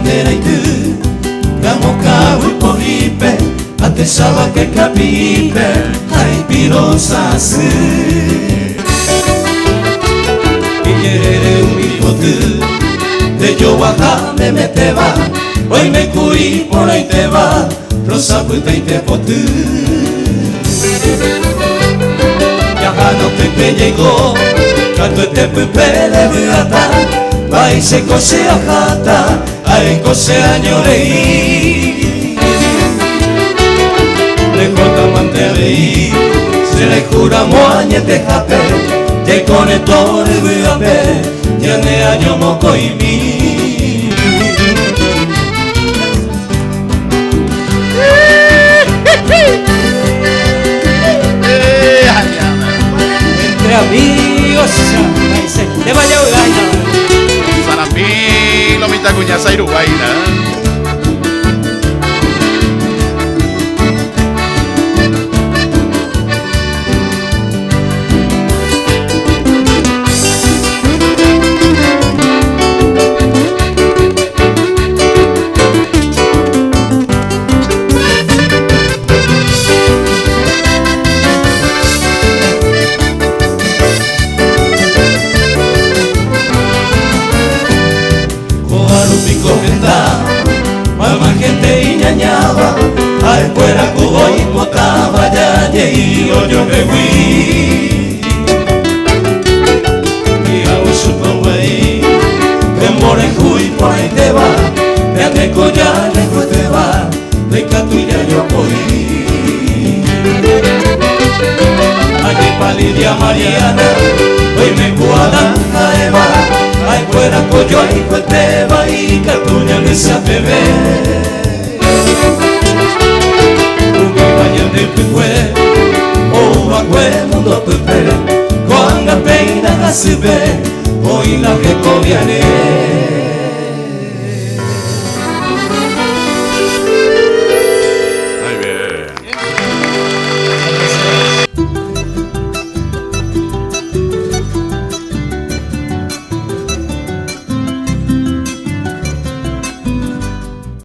bandera y tú Kamoka upohipe Atesaba que capipe Ay pirosasu Iyerere umipotu De yo me meteba Hoy me cui por ahí te va Rosa puta y te potu Yahano pepe llegó Canto este pepe de buata Vai se cose a jata Ay cose añorei Le jota mantelei Se le jura moañe te jape Te conectore buape Tiene año moco y mi Entre amigos Te vaya a ganar Sarapí, lo mita cuña Sairuguaina. Mamá gente iñañaba Ay fuera cubo y potaba Ya llegué yo me fui Y hago su tomei De more juy por ahí te va De aneco ya lejos te va De catuya yo voy Allí pa' Lidia Mariana Hoy me cuadran a Eva Ay fuera coyo y cueteba y catuña que se bebé Un vaya de pipue O bagüe mundo pepe Con la peina a se ve Hoy la que coviane